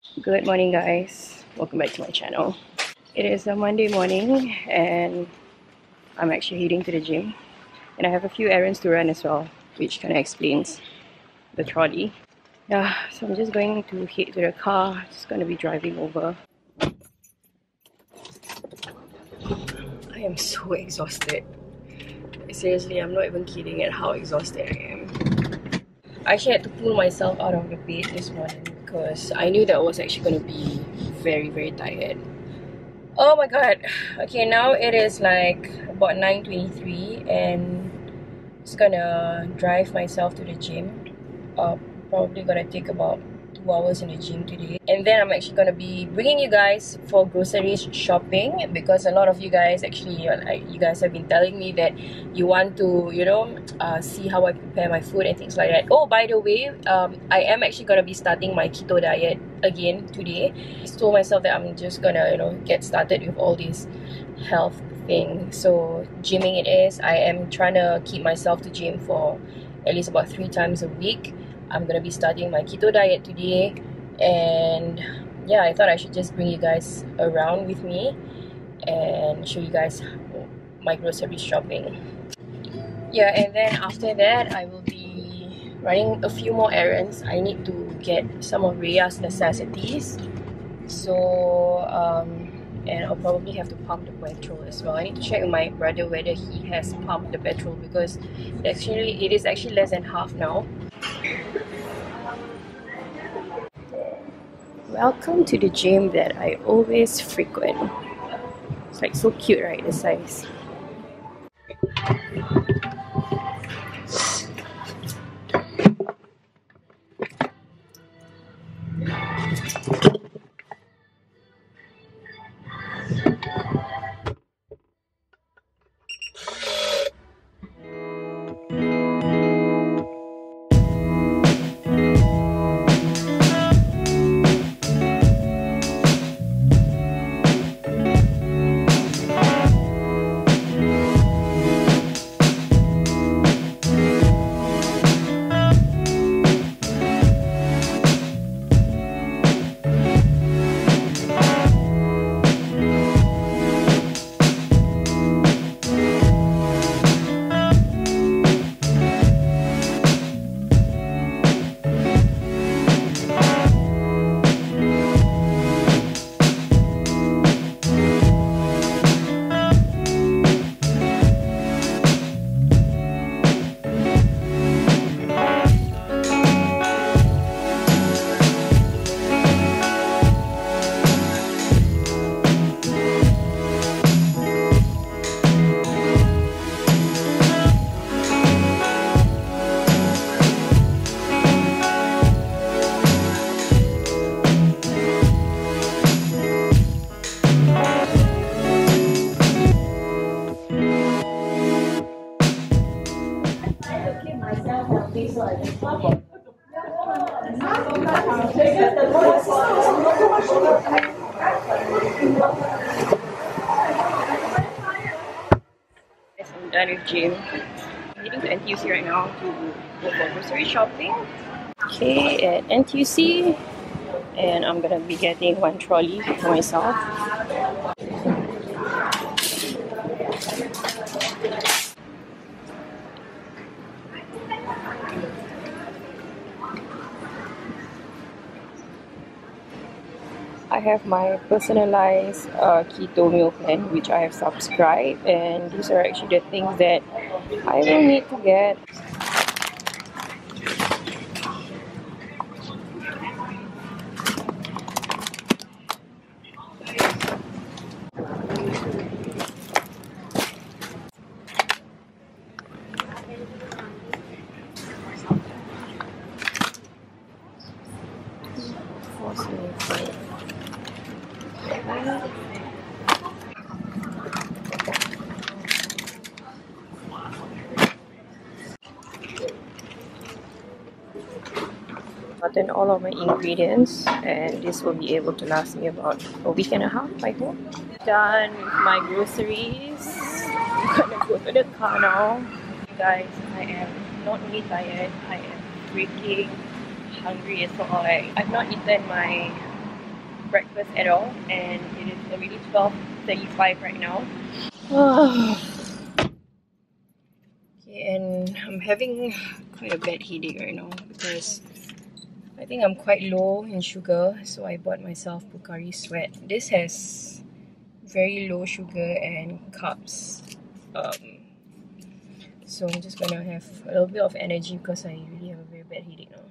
Good morning, guys. Welcome back to my channel. It is a Monday morning and I'm actually heading to the gym, and I have a few errands to run as well, which kind of explains the trolley. Yeah, so I'm just going to head to the car. Just going to be driving over. I am so exhausted. Seriously, I'm not even kidding at how exhausted I am. I actually had to pull myself out of the bed this morning because I knew that I was actually going to be very tired. Oh my god. Okay, now it is like about 9:23 and just gonna drive myself to the gym. Probably gonna take about 2 hours in the gym today. And then I'm actually gonna be bringing you guys for groceries shopping, because a lot of you guys actually, you guys have been telling me that you want to, see how I prepare my food and things like that. Oh, by the way, I am actually gonna be starting my keto diet again today. I just told myself that I'm just gonna, get started with all these health things. So gymming it is. I am trying to keep myself to gym for at least about 3 times a week. I'm gonna be starting my keto diet today, and yeah, I thought I should just bring you guys around with me and show you guys my grocery shopping. Yeah, and then after that I will be running a few more errands. I need to get some of Rhea's necessities, so and I'll probably have to pump the petrol as well. I need to check with my brother whether he has pumped the petrol, because it is actually less than half now. Welcome to the gym that I always frequent. It's like so cute, right? The size. I'm done with gym. I'm heading to NTUC right now to go for grocery shopping. Okay, at NTUC, and I'm gonna be getting one trolley for myself. I have my personalized keto meal plan, which I have subscribed, and these are actually the things that I will need to get. Gotten all of my ingredients, and this will be able to last me about a week and a half, I hope. Done with my groceries. I'm gonna go to the car now. Guys, I am not only tired, I am freaking hungry as well. I've not eaten my breakfast at all, and it is already 12:35 right now. Okay, and I'm having quite a bad headache right now because I think I'm quite low in sugar, so I bought myself Pocari Sweat. This has very low sugar and carbs. So I'm just gonna have a little bit of energy because I really have a very bad headache now.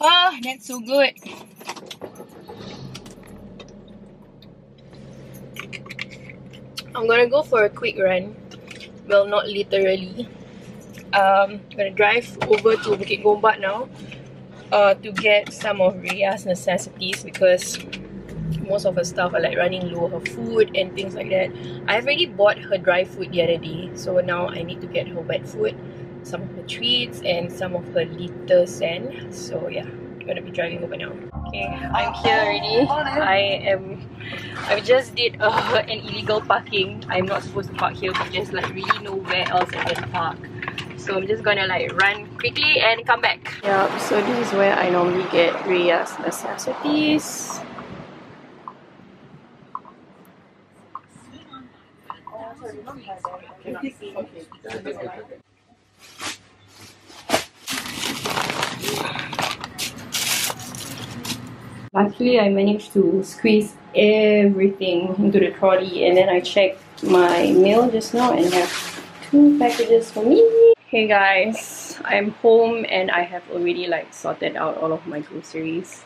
Ah, that's so good. I'm gonna go for a quick run. Well, not literally. I'm gonna drive over to Bukit Gombak now to get some of Ria's necessities because most of her stuff are like running low, her food and things like that. I already bought her dry food the other day, so now I need to get her wet food, some of her treats and some of her litter sand. So yeah, I'm gonna be driving over now. Okay, I'm here already. I just did an illegal parking. I'm not supposed to park here, but there's like really nowhere else I can park. So I'm just gonna like run quickly and come back. Yeah, so this is where I normally get Ria's necessities. Luckily, I managed to squeeze everything into the trolley, and then I checked my mail just now and have 2 packages for me. Hey guys, I'm home and I have already like sorted out all of my groceries.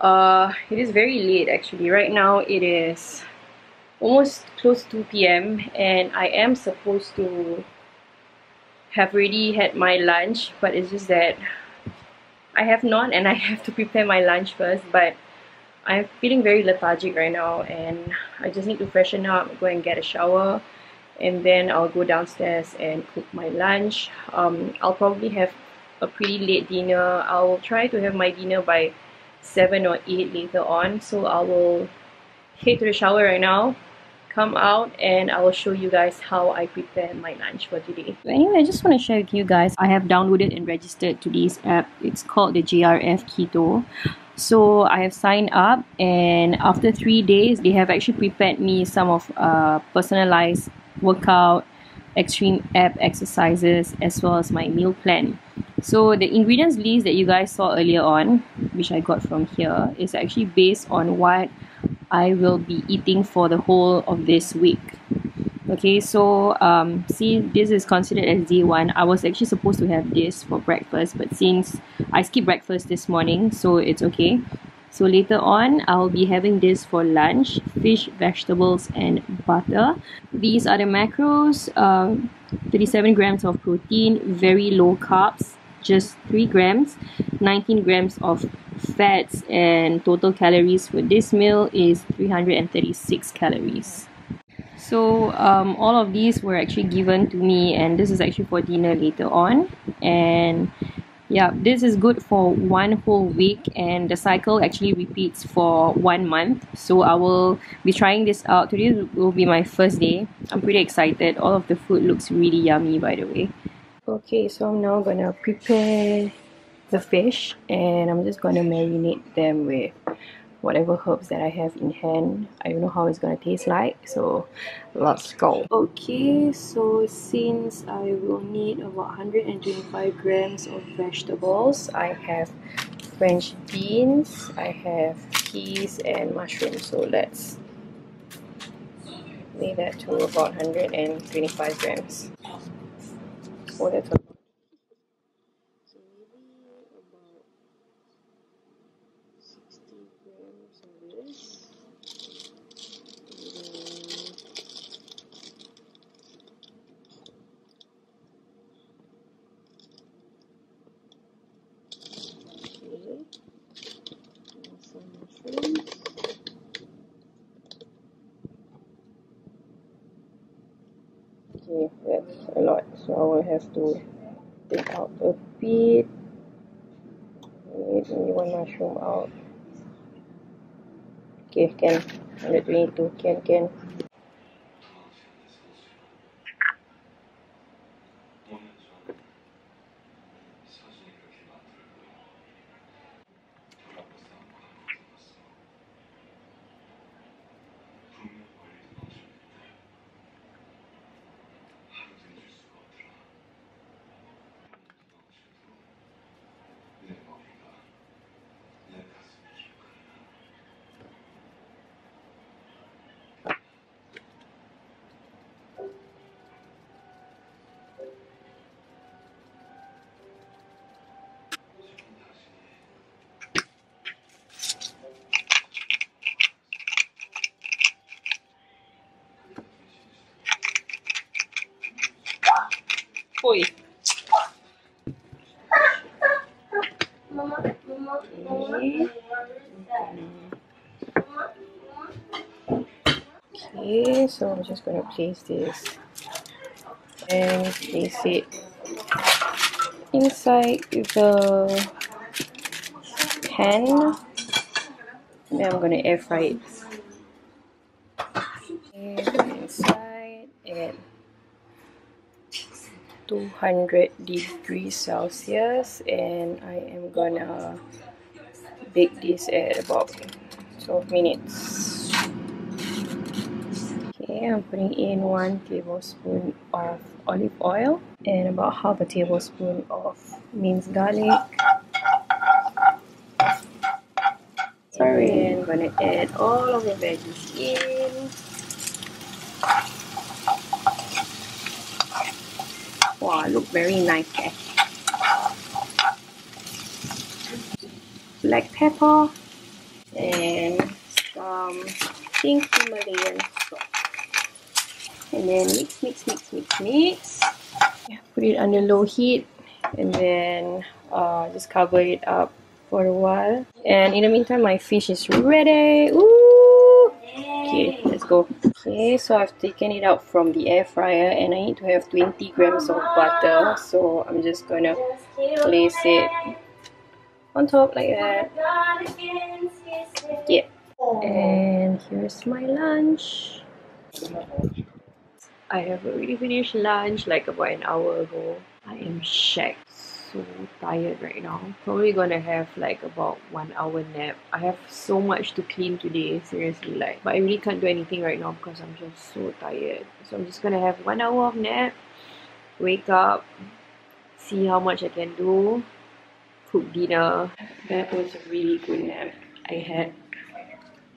It is very late actually. Right now it is almost close to 2 p.m. and I am supposed to have already had my lunch, but it's just that I have not and I have to prepare my lunch first. But I'm feeling very lethargic right now and I just need to freshen up, go and get a shower, and then I'll go downstairs and cook my lunch. I'll probably have a pretty late dinner. I'll try to have my dinner by 7 or 8 later on. So I will head to the shower right now, come out, and I will show you guys how I prepare my lunch for today. So anyway, I just want to share with you guys, I have downloaded and registered to this app. It's called the JRF Keto. So I have signed up, and after 3 days, they have actually prepared me some of personalized workout, extreme ab exercises, as well as my meal plan. So the ingredients list that you guys saw earlier on, which I got from here, is actually based on what I will be eating for the whole of this week. Okay, so see, this is considered as day 1. I was actually supposed to have this for breakfast, but since I skipped breakfast this morning, so it's okay. So later on, I'll be having this for lunch: fish, vegetables, and butter. These are the macros: 37 grams of protein, very low carbs, just 3 grams, 19 grams of fats, and total calories for this meal is 336 calories. So all of these were actually given to me, and this is actually for dinner later on. And yeah, this is good for 1 whole week, and the cycle actually repeats for 1 month. So I will be trying this out. Today will be my first day. I'm pretty excited. All of the food looks really yummy, by the way. Okay, so I'm now gonna prepare the fish, and I'm just gonna marinate them with whatever herbs that I have in hand. I don't know how it's gonna taste like, so let's go. Okay, so since I will need about 125 grams of vegetables, I have French beans, I have peas and mushrooms. So let's weigh that to about 125 grams. Oh, that's a lot. So maybe about 60 grams of this. Some mushrooms. Okay, that's a lot, so I will have to take out a bit. Need only 1 mushroom out. Okay, can. 122, can. Oi. Okay, so I'm just gonna place this and place it inside the pan. Then I'm gonna air fry it. Okay, put it inside at 200 degrees Celsius, and I am gonna bake this at about 12 minutes. Okay, I'm putting in 1 tablespoon of olive oil and about half a tablespoon of minced garlic. Sorry, I'm gonna add all of the veggies in. Wow, look very nice, eh? Black pepper and some pink Himalayan salt. And then mix. Yeah, put it under low heat and then just cover it up for a while. And in the meantime, my fish is ready. Ooh! Okay, let's go. Okay, so I've taken it out from the air fryer and I need to have 20 grams of butter. So I'm just gonna place it on top like that. Yeah. And here's my lunch. I have already finished lunch like about an hour ago. I am shagged. So tired right now. Probably gonna have like about 1 hour nap. I have so much to clean today, seriously, like, but I really can't do anything right now because I'm just so tired. So I'm just gonna have 1 hour of nap, wake up, see how much I can do, cook dinner. That was a really good nap. I had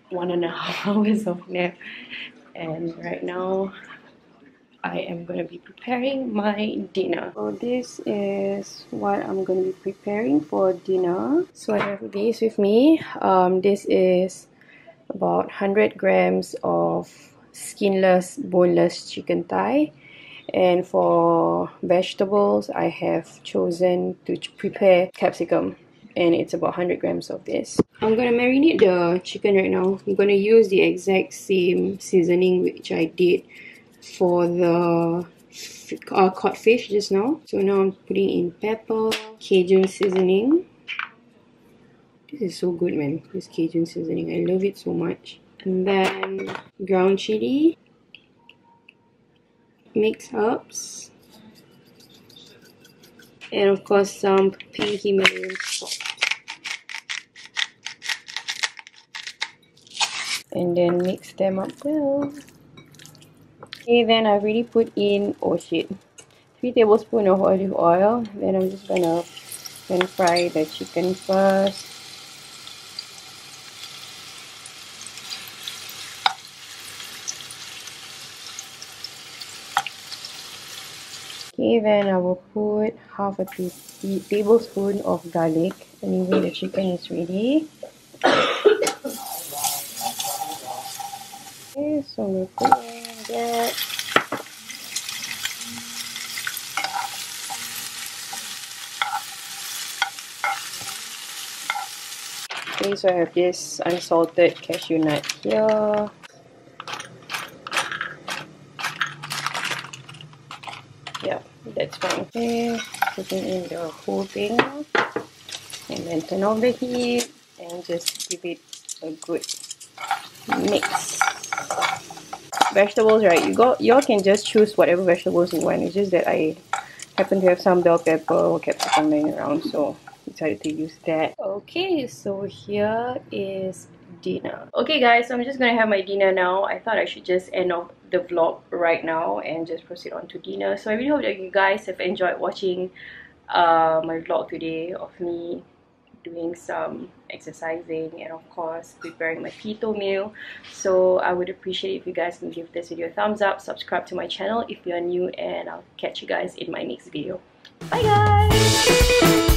1.5 hours of nap, and right now I am going to be preparing my dinner. So this is what I'm going to be preparing for dinner. So I have this with me. This is about 100 grams of skinless, boneless chicken thigh. And for vegetables, I have chosen to prepare capsicum. And it's about 100 grams of this. I'm going to marinate the chicken right now. I'm going to use the exact same seasoning which I did for the cod fish just now. So now I'm putting in pepper, Cajun seasoning. This is so good, man, this Cajun seasoning. I love it so much. And then ground chili, mixed herbs, and of course some pink Himalayan salt. And then mix them up well. Okay, then I've already put in, 3 tablespoons of olive oil. Then I'm just gonna pan fry the chicken first. Okay, then I will put half a tablespoon of garlic whenever the chicken is ready. Okay, so we'll put in that. Okay, so I have this unsalted cashew nut here. Yeah, that's fine. Okay, putting in the whole thing. And then turn off the heat and just give it a good mix. Vegetables, right? Y'all can just choose whatever vegetables you want. It's just that I happen to have some bell pepper or capsicum laying around, so decided to use that. Okay, so here is dinner. Okay guys, so I'm just gonna have my dinner now. I thought I should just end off the vlog right now and just proceed on to dinner. So I really hope that you guys have enjoyed watching my vlog today of me doing some exercising and of course preparing my keto meal. So I would appreciate if you guys can give this video a thumbs up, subscribe to my channel if you're new, and I'll catch you guys in my next video. Bye guys!